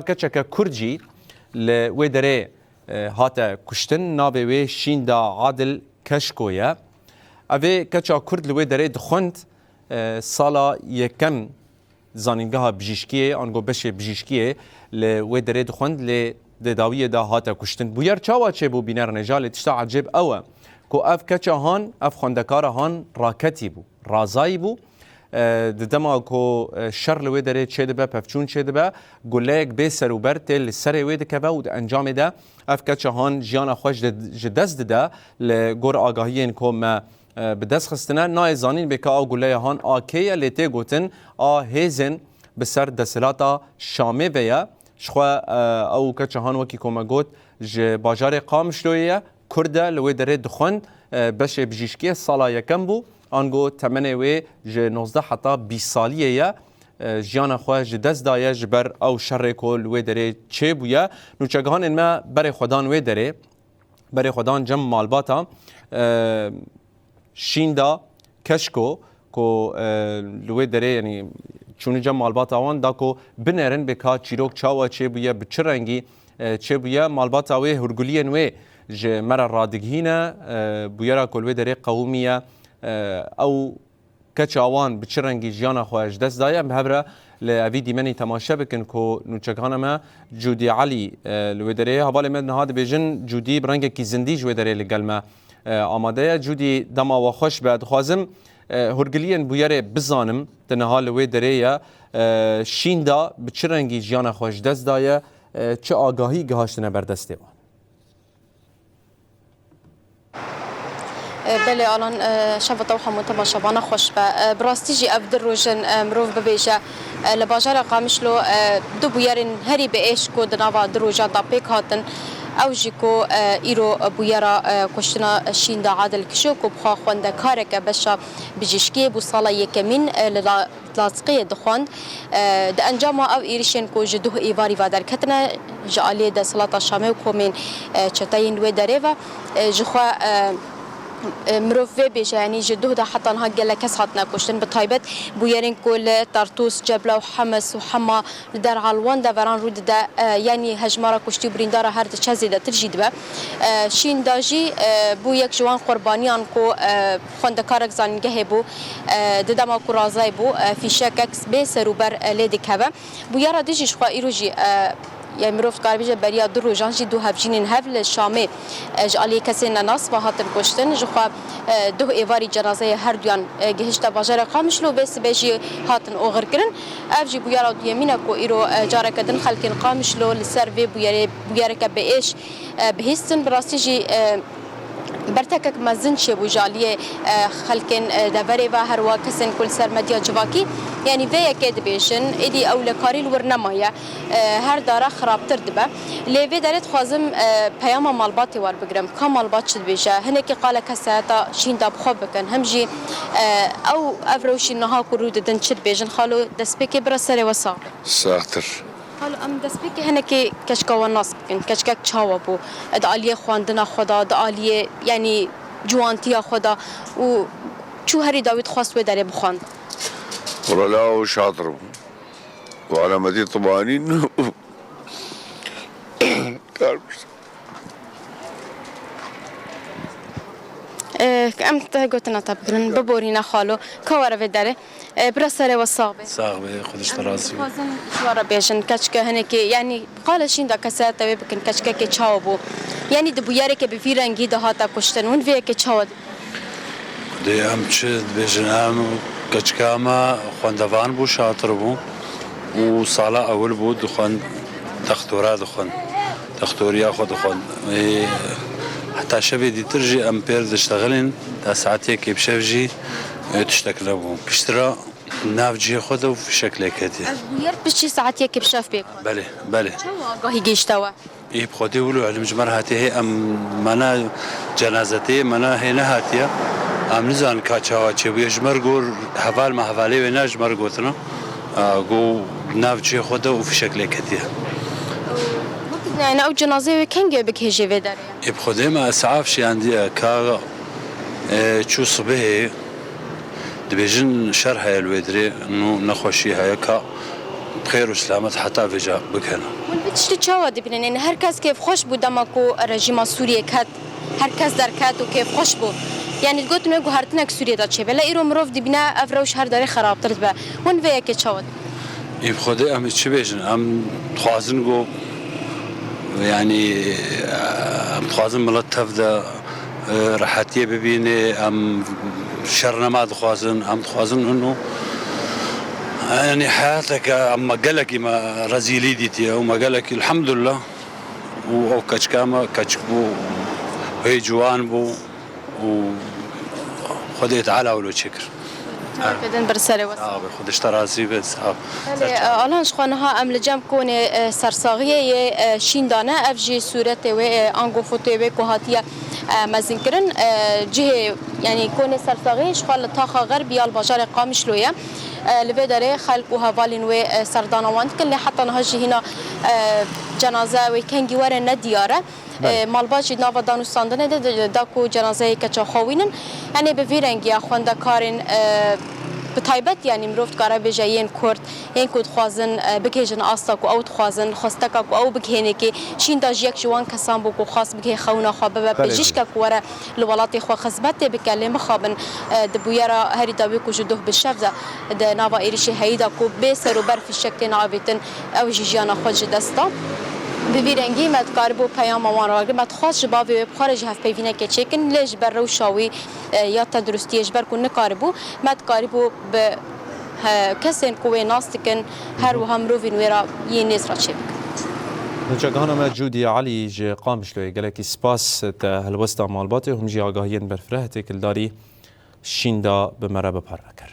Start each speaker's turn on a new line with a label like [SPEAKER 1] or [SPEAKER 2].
[SPEAKER 1] کچک کردجی لوی دره هاتا کشتن نابه وی شیندا عادل کشکویا اوه کچا کرد لوی دره دخوند سالا یکم زانینگاه بجیشکیه آنگو بشه بجیشکیه لوی دره دخوند ل داویه دا هاتا کشتن بویر چاوا چه بو بینر نجال تشتا عجب اوه کو اف کچا هان اف خوندکار هان راکتی بو رازایی بو دما کو شر لوی دره چه دبه پفچون چه دبه گلیک به سروبر تل سر وی دکبه و انجام ده اف کچا هان جیان خوش جدز ده لگور آگاهی کو ما بدست خستنه نای زانین بکا آ گلی هان آکیه لیته گوتن آ هیزن بسر دسلاتا شامه ویا شخوا او کچا هان وکی کوما گوت ج باجار قامشلویه کرده لوی دره دخوند بشه بجیشکی سالا یکم بو آنگو تمنه وی ج 19 حتی 20 سالیه یا جیان خواه ج دست دایه جبر او شر کل وی دره چه بویا نوچگهان انما بر خودان وی دره بر خودان جم مالباتا شیندا کشکو کو لوی دره یعنی چون جم مالباتا وان دا کو بنرن بکا چیروک چاوا چه بویا بچه رنگی چه بویا مالباتا وی هرگولین وی ج مرا رادگهینه بویرا کلوی دره قومیه او کچاوان بچه رنگی جیانا خواهش دست دایم به هبره لأوی دیمنی تماشا بکن که نوچگان ما جودی علی لوی دره حوالی من نهاد بیجن جودی برنگ کی زندی جوی دره لگل ما آماده جودی دما و خوش بعد خوازم هرگلین بویره بزانم تنها لوی دره شیندا بچه رنگی جیانا خواهش دست دایه چه آگاهی گهاشتنه بردسته وان
[SPEAKER 2] بله الان شفت او همون تماشاوانه خوش به براستی جی افدر روشن مروف ببیشه لباجار قامشلو دو بویرین هری به ایش کو دناوا دروجا دا پیک هاتن او جی کو ایرو بویرا کشتنا شیندا عادل کشو کو بخوا خونده کارک بشا بجیشکی بو سالا یکمین لازقی دخوند د انجام او ایریشن کو جدوه ایواری و در کتنه جالی د سلاطه شامه کو من چتاین و دره و جخوا مروف بیشه یعنی جدوه ده حتی انها گله کس هات نکشتن به تایبت بویرین کل تارتوس جبل و حمص و حما در علوان ده وران رود ده یعنی هجمارا کشتی بریندار هر ده چزی ده ترجید به شین داجی بو یک جوان قربانیان کو خوندکارک زانگه بو ددما کو رازای بو فیشککس به سروبر لیدی که بو یارا دیجیش خواه ایروجی يعني مروف قاربيجه بريا درو جانجي دو هفجين هفل الشامي جالي كسين ناس وهاتن كشتن جخوا دو ايواري جنازه هر دوان گهشتا باجر قامشلو بس بيجي هاتن اوغر كرن افجي بويارا يمينه كو ايرو جارك دن خلكن قامشلو لسيرفي بويارك بايش بهستن براستيجي برتكك مزن شي بوجاليه خلكن دبري و هر واكسن كل سرمديا جواكي يعني في كد بيشن ادي اول كاريل ورنمايا هر داره خرابتر دبه ليفي دارت خوازم پیام مالباتي ور بگرم كمالبات شد بيجا هنكي قال كساتا شين داب خوب بكن همجي او افروشي نها كرود دن شد بيجن خالو دسبكي برسره وصار
[SPEAKER 3] ساعتر
[SPEAKER 2] حالا ام دسبیک هنگی کشکوان ناس بکن کشکک چاوا بو دعالیه خواندن خدا دعالیه یعنی جوانتی خدا و چو هری داوید خواست و داره بخواند
[SPEAKER 3] ولا هو شاطر وعلى مدينة طبانين
[SPEAKER 2] ام قلتنا طبعا ببورينا خالو كوارا في داره برسره وصاغبه
[SPEAKER 4] صاغبه خودش ترازي
[SPEAKER 2] شوارا بيشن كشكه هنكي يعني قال شين دا كسات بكن كشكه كي تشاوبو يعني دبوياره كي بفيرنگي ده هاتا كشتن ون في كي تشاود
[SPEAKER 4] دي ام تشد بيجن ام كشكه ما خوندوان بو شاطر بو وصاله اول بو دخن دختورا دخن دختوريا خود دخن حتى شبه دي ترجي امبير تشتغلين ساعتي كي بشفجي تشتكل ابو بشترا نافجي خذوا في شكل كده
[SPEAKER 2] البير بشي ساعتي كي بشاف بيك
[SPEAKER 4] بله
[SPEAKER 2] شو قاهي جيشتوا
[SPEAKER 4] ايه بخدي ولو على مجمر هاتي هي ام منا جنازتي منا هنا هاتيه ام نزان كاچاوا چه بيجمر گور حوال ما حوالي ونجمر گوتنا گو نافجي خذوا في شكل كده
[SPEAKER 2] يعني او جنازه كان جايبك هجي في داري
[SPEAKER 4] بخدي ما اسعاف شي عندي كا شو صبح دبيجن شرح الويدري انه نخوشي هيك بخير وسلامت حتى في جا بكنا
[SPEAKER 2] والبتشتي تشاو دبنن يعني هر کس كيف خوش بو دمكو رژیم سوریه کات هر کس در کات و كيف خوش بو يعني الجوت نقول هرتناك سوريا دا تشي بلا إيرو مروف دبنا أفروش هر داري خراب ترد با وين فيا كتشاود
[SPEAKER 4] يبخدي أم تشي بيجن أم خوازن جو يعني أم خوازن ملطف دا راحتي ببيني أم شرنا ما دخوازن أم دخوازن إنه يعني حياتك أما قالك ما رزيلي ديتي وما قالك الحمد لله و كشكامة كشكبو هي جوان بو و خدي تعالى ولو شكر
[SPEAKER 2] بدن برسالة وس
[SPEAKER 4] خدش ترازي بس
[SPEAKER 2] الان شخوانها ام لجام كوني سرساغيه شين دانا افجي صورته و انغو فوتو و كوهاتيا مزنكرن جه يعني كوني سرساغيه شخوال طاخه غربيه البجار قامشلويه لبدره خلق وهوالين و سردانوان كل حتى نهجي هنا جنازه و كنجي ور ندياره مالباجی ناو دانوستاندنه داکو جنازه کچا خوینن یعنی به ویرنگی خوانده کارن به تایبت یعنی مروفت کاره به جاین کرد این کود خوازن بکیجن آستا کو او خوازن خواسته کو او بکینه کی شین داج یک جوان کسان بو کو خاص بکی خونا خوابه به بجیش کا کوره لولات خو خصبت بکلم خوابن دبویرا هری داوی کو جدوه بالشفزه د ناو ایریشی هیدا کو به سر و برف شکل ناویتن او جیجانا خود دستا بویرنگی مد کاربو پیام وان را مد خاص جبا و خارج هف پیوینه که چکن لج بر رو شاوی یا تدرستیش بر کن کاربو مد کاربو به کسین کوی ناستکن هر و هم رو وینورا یه نیز را چه
[SPEAKER 1] نجاگانا ما جودي علي جي قامش لو قالك سباس تا هلوستا مالباتي هم جي آگاهين برفرهتك الداري شين دا بمرا بپر